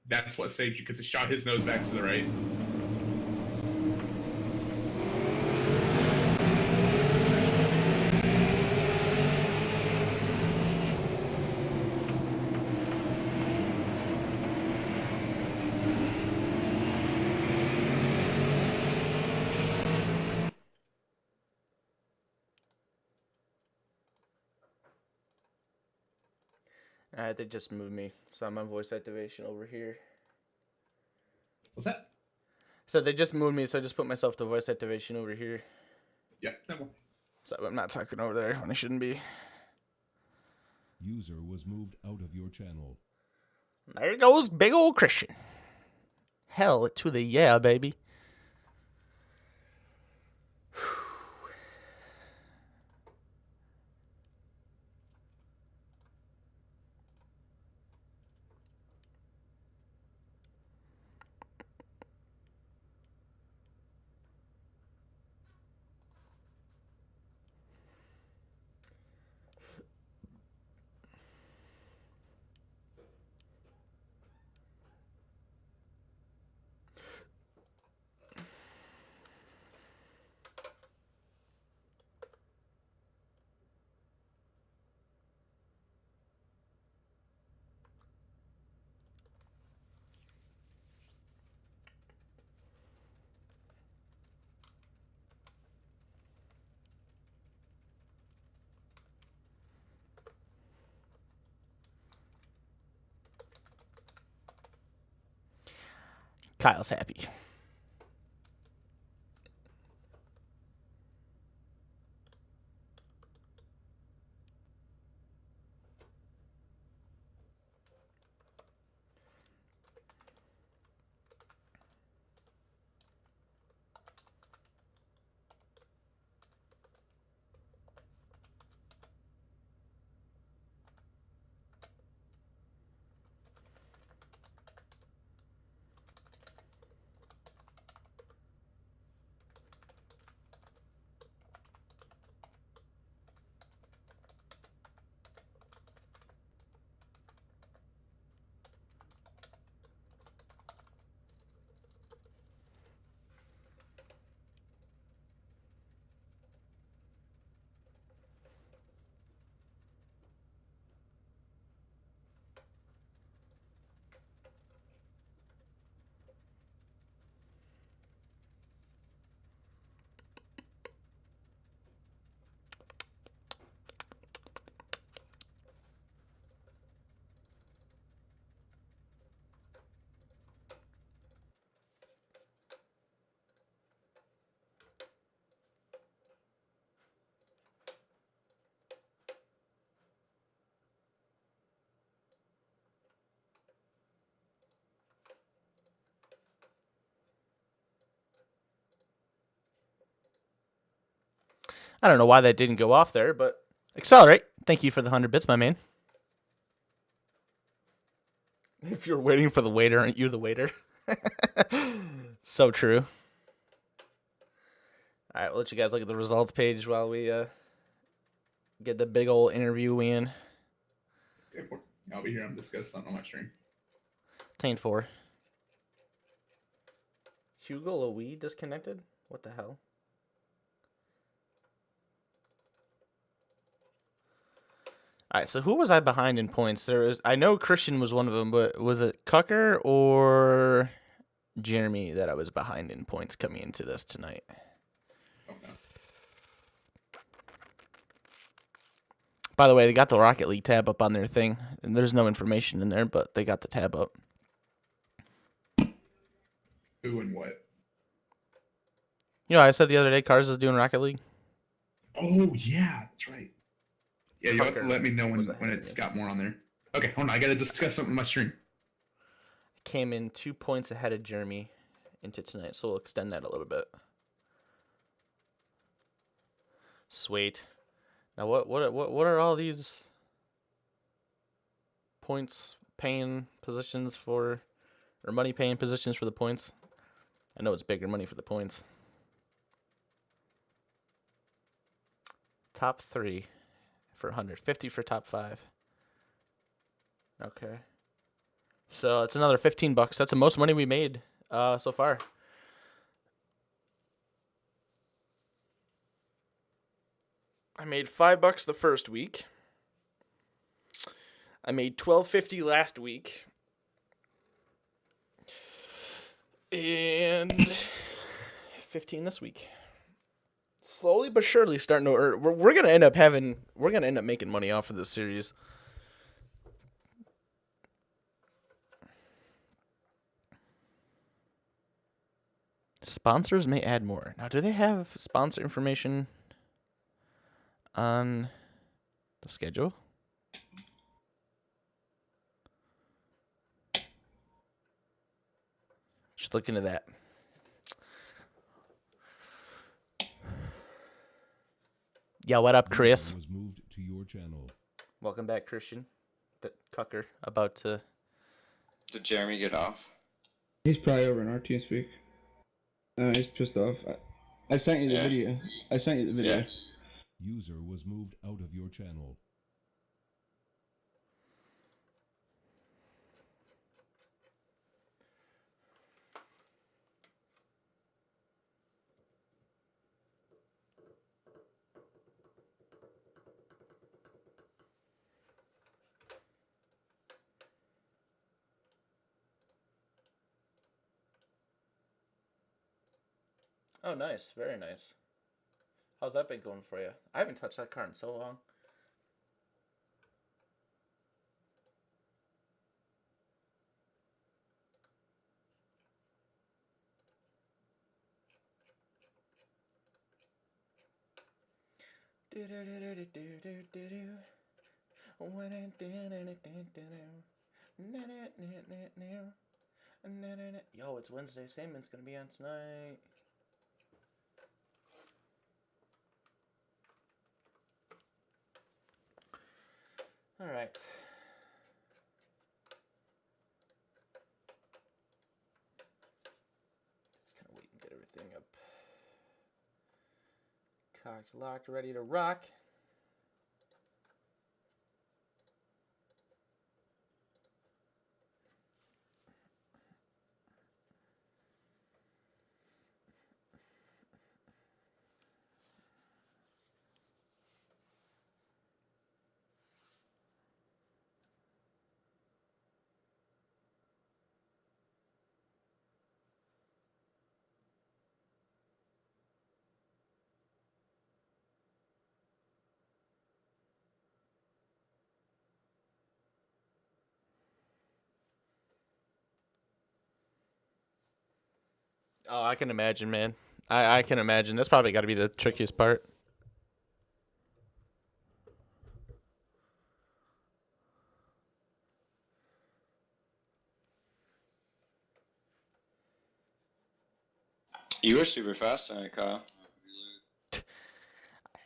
That's what saved you, because it shot his nose back to the right. Alright, they just moved me. Saw my voice activation over here. What's that? So they just moved me, so I just put myself to voice activation over here. Yeah, no more. So I'm not talking over there when I shouldn't be. User was moved out of your channel. There goes big old Christian. Hell to the yeah, baby. Kyle's happy. I don't know why that didn't go off there, but accelerate. Thank you for the 100 bits, my man. If you're waiting for the waiter, aren't you the waiter? So true. All right, we'll let you guys look at the results page while we get the big old interview in. Okay, I'll be here. I'm discussing something on my stream. Taint 4. Hugo Louis disconnected? What the hell? All right, so who was I behind in points? I know Christian was one of them, but was it Cucker or Jeremy that I was behind in points coming into this tonight? Okay. By the way, they got the Rocket League tab up on their thing, and there's no information in there, but they got the tab up. Who and what? You know, I said the other day Cars is doing Rocket League. Oh, yeah, that's right. Yeah, you'll have to Tucker let me know was when ahead of it's me. got more on there. Okay, hold on. I got to discuss something on my stream. Came in 2 points ahead of Jeremy into tonight, so we'll extend that a little bit. Sweet. Now, what are all these points paying positions for, or money paying positions for the points? I know it's bigger money for the points. Top 3 for 100, 50 for top 5. Okay. So it's another $15. That's the most money we made so far. I made $5 the first week. I made $12.50 last week. And 15 this week. Slowly but surely starting to earn. We're gonna end up making money off of this series. Sponsors may add more. Now, do they have sponsor information on the schedule? Should look into that. Yeah, what up, Chris? Was moved to your channel. Welcome back, Christian. The Cucker about to. Did Jeremy get off? He's probably over in our team speak. He's pissed off. I sent you the Yeah. video. I sent you the video. Yeah. User was moved out of your channel. Oh, nice. Very nice. How's that been going for you? I haven't touched that car in so long. Yo, it's Wednesday. Sandman's gonna be on tonight. All right. Just kind of wait and get everything up. Cocked, locked, ready to rock. Oh, I can imagine, man. I can imagine. That's probably got to be the trickiest part. You were super fast tonight, Kyle.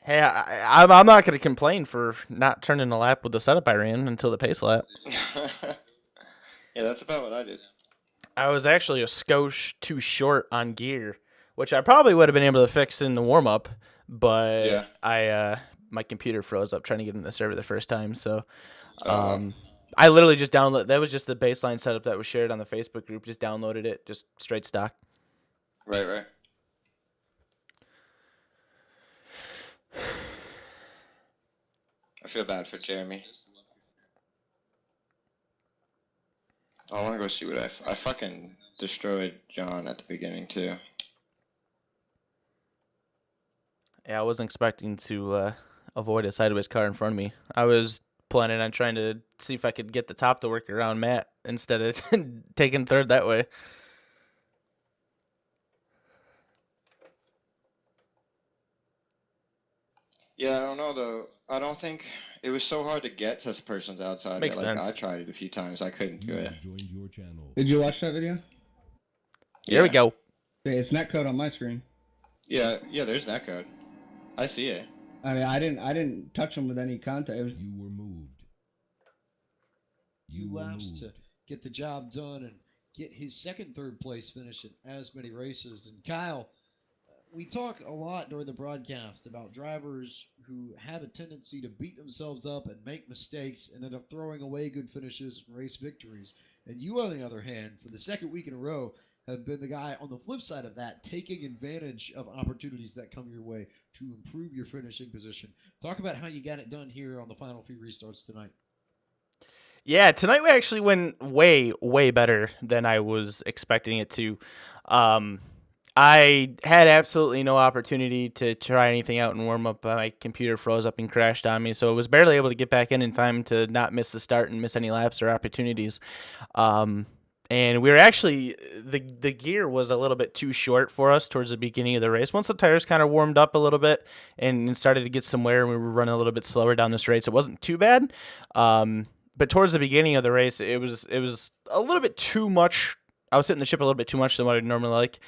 Hey, I'm not going to complain for not turning a lap with the setup I ran until the pace lap. Yeah, that's about what I did. I was actually a skosh too short on gear, which I probably would have been able to fix in the warm up, but Yeah. my computer froze up trying to get in the server the first time, so Oh. I literally just downloaded. That was just the baseline setup that was shared on the Facebook group. Just downloaded it, just straight stock. Right. I feel bad for Jeremy. I want to go see what I fucking destroyed John at the beginning too. Yeah, I wasn't expecting to avoid a sideways car in front of me. I was planning on trying to see if I could get the top to work around Matt instead of taking third that way. Yeah, I don't know though. I don't think it was so hard to get to this person's outside. Makes like sense. I tried it a few times. I couldn't do User it. joined your channel. Did you watch that video? Here we go. Okay, it's netcode on my screen. Yeah, there's that code. I see it. I mean, I didn't touch him with any contact. It was, You were moved. Few were laps to moved. get the job done and get his second, third place finish in as many races. And Kyle, we talk a lot during the broadcast about drivers who have a tendency to beat themselves up and make mistakes and end up throwing away good finishes and race victories. And you, on the other hand, for the second week in a row, have been the guy on the flip side of that, taking advantage of opportunities that come your way to improve your finishing position. Talk about how you got it done here on the final few restarts tonight. Yeah, tonight we actually went way, way better than I was expecting it to. I had absolutely no opportunity to try anything out and warm up. My computer froze up and crashed on me, so I was barely able to get back in time to not miss the start and miss any laps or opportunities. And we were actually, the gear was a little bit too short for us towards the beginning of the race. Once the tires kind of warmed up a little bit and started to get some wear, and we were running a little bit slower down the straights, it wasn't too bad. But towards the beginning of the race, it was a little bit too much. I was hitting the ship a little bit too much than what I'd normally like.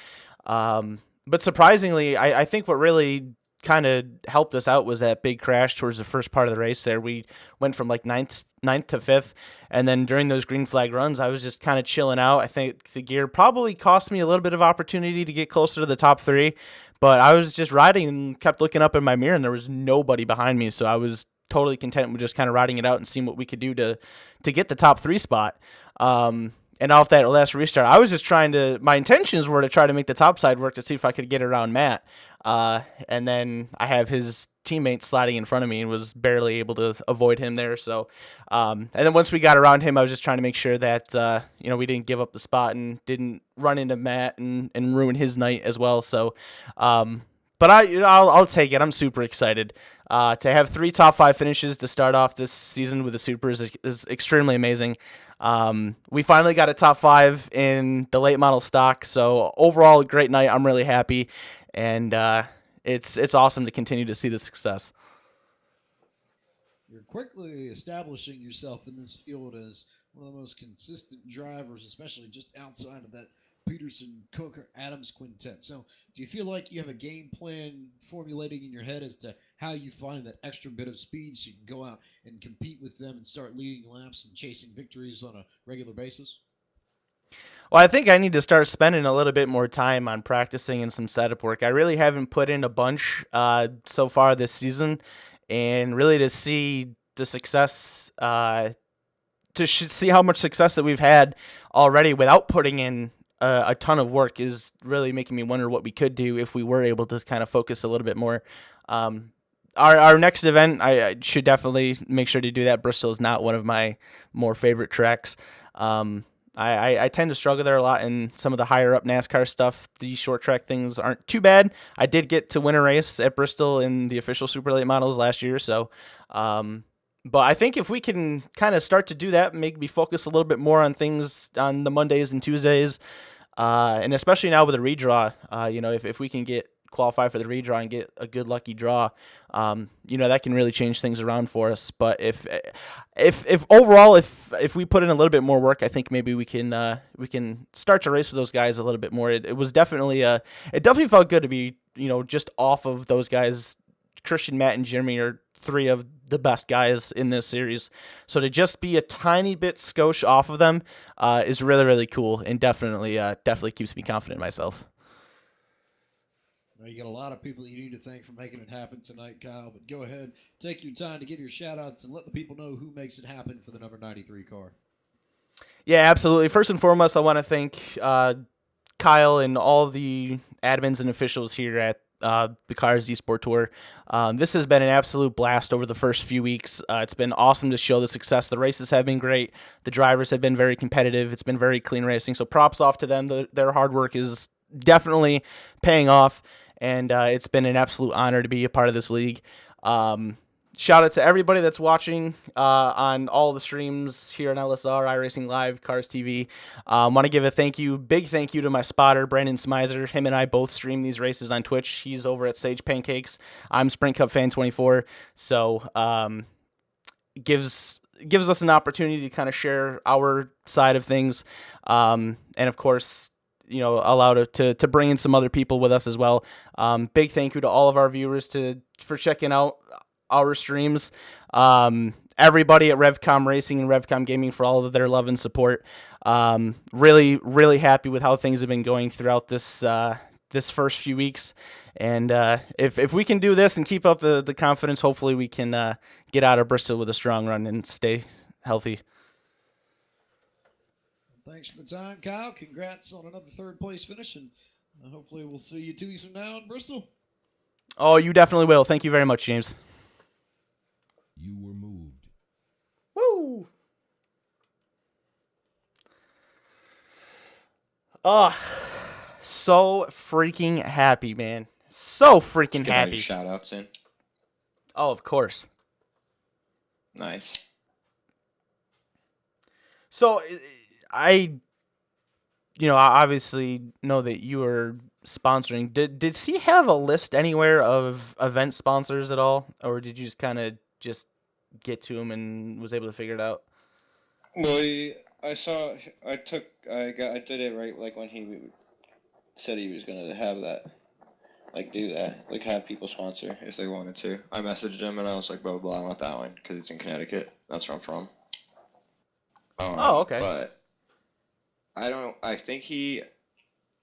But surprisingly, I think what really kind of helped us out was that big crash towards the first part of the race there. We went from like ninth to fifth, and then during those green flag runs, I was just kind of chilling out. I think the gear probably cost me a little bit of opportunity to get closer to the top three, but I was just riding and kept looking up in my mirror, and there was nobody behind me, so I was totally content with just kind of riding it out and seeing what we could do to get the top three spot. And off that last restart, I was just my intentions were to try to make the top side work to see if I could get around Matt. And then I have his teammate sliding in front of me and was barely able to avoid him there. So, and then once we got around him, I was just trying to make sure that, we didn't give up the spot and didn't run into Matt and ruin his night as well. So, but I'll take it. I'm super excited. To have 3 top 5 finishes to start off this season with the Supers is extremely amazing. We finally got a top 5 in the late model stock, so overall a great night. I'm really happy, and it's awesome to continue to see the success. You're quickly establishing yourself in this field as one of the most consistent drivers, especially just outside of that Peterson, Coker, Adams quintet. So do you feel like you have a game plan formulating in your head as to how you find that extra bit of speed so you can go out and compete with them and start leading laps and chasing victories on a regular basis? Well, I think I need to start spending a little bit more time on practicing and some setup work. I really haven't put in a bunch so far this season, and really to see the success, to see how much success that we've had already without putting in a ton of work is really making me wonder what we could do if we were able to kind of focus a little bit more. Our next event, I should definitely make sure to do that. Bristol is not one of my more favorite tracks. I tend to struggle there a lot in some of the higher up NASCAR stuff. The short track things aren't too bad. I did get to win a race at Bristol in the official super late models last year, so but I think if we can kind of start to do that, make me focus a little bit more on things on the Mondays and Tuesdays, and especially now with the redraw, if we can qualify for the redraw and get a good lucky draw, that can really change things around for us. But if overall, if we put in a little bit more work, I think maybe we can start to race with those guys a little bit more. It was definitely it definitely felt good to be just off of those guys Christian, Matt, and Jeremy are three of the best guys in this series. So to just be a tiny bit skosh off of them is really, really cool, and definitely keeps me confident in myself. Well, you got a lot of people that you need to thank for making it happen tonight, Kyle. But go ahead, take your time to give your shout-outs and let the people know who makes it happen for the number 93 car. Yeah, absolutely. First and foremost, I want to thank Kyle and all the admins and officials here at the Cars eSport Tour. This has been an absolute blast over the first few weeks. It's been awesome to show the success. The races have been great. The drivers have been very competitive. It's been very clean racing. So props off to them. Their hard work is definitely paying off, and it's been an absolute honor to be a part of this league. Shout out to everybody that's watching on all the streams here on LSR, iRacing Live, Cars TV. Want to give a big thank you to my spotter, Brandon Smizer. Him and I both stream these races on Twitch. He's over at Sage Pancakes. I'm Sprint Cup Fan 24. So gives us an opportunity to kind of share our side of things, and of course, allow to bring in some other people with us as well. Big thank you to all of our viewers for checking out our streams. Everybody at Revcom Racing and Revcom Gaming for all of their love and support. Really, really happy with how things have been going throughout this first few weeks. And if we can do this and keep up the confidence, hopefully we can get out of Bristol with a strong run and stay healthy. Thanks for the time, Kyle. Congrats on another third-place finish, and hopefully we'll see you 2 weeks from now in Bristol. Oh, you definitely will. Thank you very much, James. You were moved. Woo! Oh, so freaking happy, man. So freaking Get all happy. your shout outs in. Oh, of course. Nice. So, I obviously know that you are sponsoring. Did he have a list anywhere of event sponsors at all, or did you just kind of get to him and was able to figure it out? Well, I did it right, like, when he said he was gonna have that, like, do that, like, have people sponsor if they wanted to. I messaged him and I was like, blah, blah, I want that one, because it's in Connecticut. That's where I'm from. Oh, okay. But I think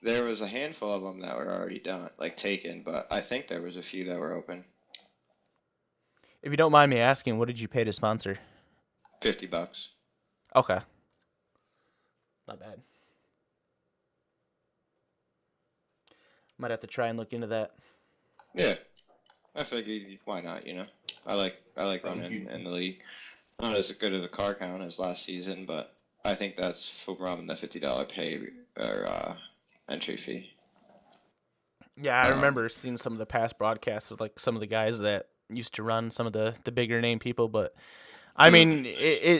there was a handful of them that were already done, like, taken, but I think there was a few that were open. If you don't mind me asking, what did you pay to sponsor? $50. Okay. Not bad. Might have to try and look into that. Yeah. I figured, why not, I like running in the league. Not as good of a car count as last season, but I think that's from the $50 pay or entry fee. Yeah, I remember seeing some of the past broadcasts with like some of the guys that used to run, some of the bigger name people, but I mean,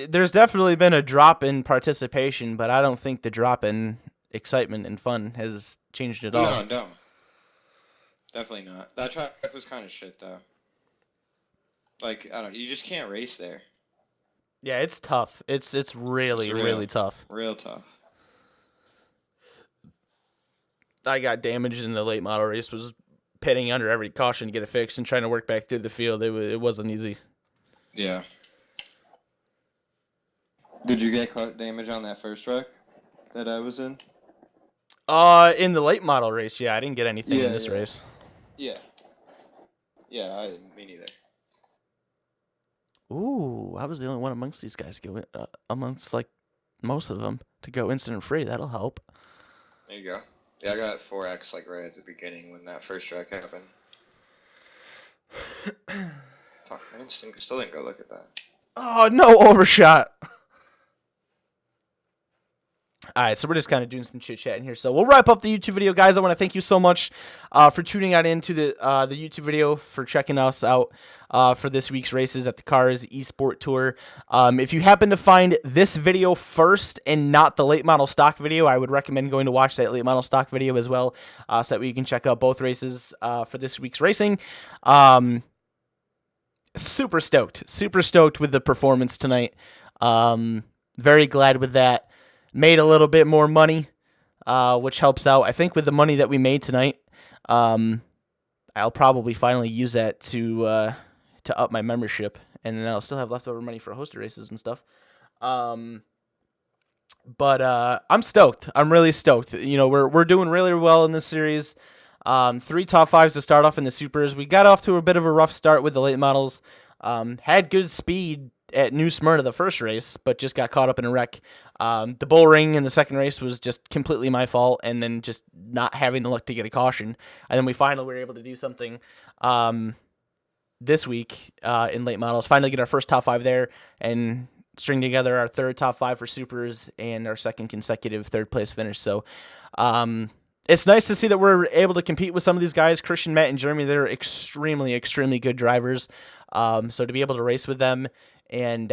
there's definitely been a drop in participation, but I don't think the drop in excitement and fun has changed at all. No. Definitely not. That track was kind of shit, though. Like, I don't know, you just can't race there. Yeah, it's tough. It's really tough. Real tough. I got damaged in the late model race, was pitting under every caution to get it fixed and trying to work back through the field. It wasn't easy. Yeah. Did you get damage on that first wreck that I was in? In the late model race, yeah, I didn't get anything in this race. Yeah. Yeah, me neither. Ooh, I was the only one amongst these guys amongst like most of them to go incident free. That'll help. There you go. Yeah, I got 4X like right at the beginning when that first wreck happened. Fuck, I still didn't go look at that. Oh, no overshot. All right, so we're just kind of doing some chit-chat in here. So we'll wrap up the YouTube video, guys. I want to thank you so much for tuning out into the YouTube video, for checking us out for this week's races at the Cars eSport Tour. If you happen to find this video first and not the late model stock video, I would recommend going to watch that late model stock video as well, so that you can check out both races for this week's racing. Super stoked with the performance tonight. Very glad with that. Made a little bit more money, which helps out. I think with the money that we made tonight, I I'll probably finally use that to up my membership, and then I'll still have leftover money for hosted races and stuff. But I'm stoked. I'm really stoked. You know, we're doing really well in this series. 3 top 5s to start off in the supers. We got off to a bit of a rough start with the late models. Had good speed at New Smyrna the first race, but just got caught up in a wreck. The bull ring in the second race was just completely my fault, and then just not having the luck to get a caution. And then we finally were able to do something this week in late models. Finally get our first top 5 there, and string together our third top 5 for supers and our second consecutive third place finish. So it's nice to see that we're able to compete with some of these guys. Christian, Matt, and Jeremy, they're extremely, extremely good drivers. So to be able to race with them and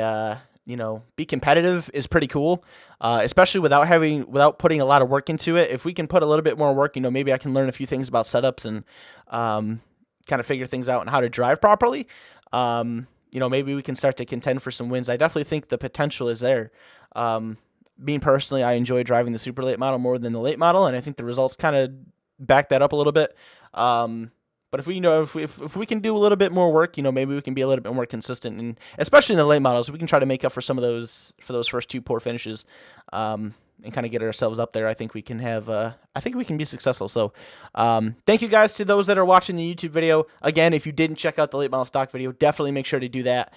you know, be competitive is pretty cool, especially without putting a lot of work into it. If we can put a little bit more work, you know, maybe I can learn a few things about setups and kind of figure things out and how to drive properly. You know, maybe we can start to contend for some wins. I definitely think the potential is there. Me personally, I enjoy driving the super late model more than the late model, and I think the results kind of back that up a little bit. But if we, you know, if we can do a little bit more work, you know, maybe we can be a little bit more consistent, and especially in the late models, we can try to make up for some of those first 2 poor finishes, and kind of get ourselves up there. I think we can have, I think we can be successful. So, thank you guys to those that are watching the YouTube video. Again, if you didn't check out the late model stock video, definitely make sure to do that.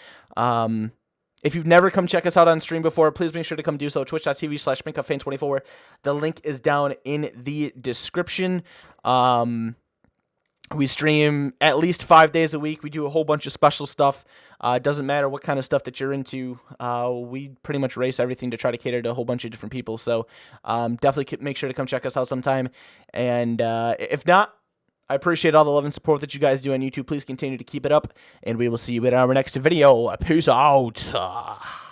If you've never come check us out on stream before, please make sure to come do so. Twitch.tv/SpinkUpFan24. The link is down in the description. We stream at least 5 days a week. We do a whole bunch of special stuff. It doesn't matter what kind of stuff that you're into. We pretty much race everything to try to cater to a whole bunch of different people. So definitely make sure to come check us out sometime. And if not, I appreciate all the love and support that you guys do on YouTube. Please continue to keep it up, and we will see you in our next video. Peace out.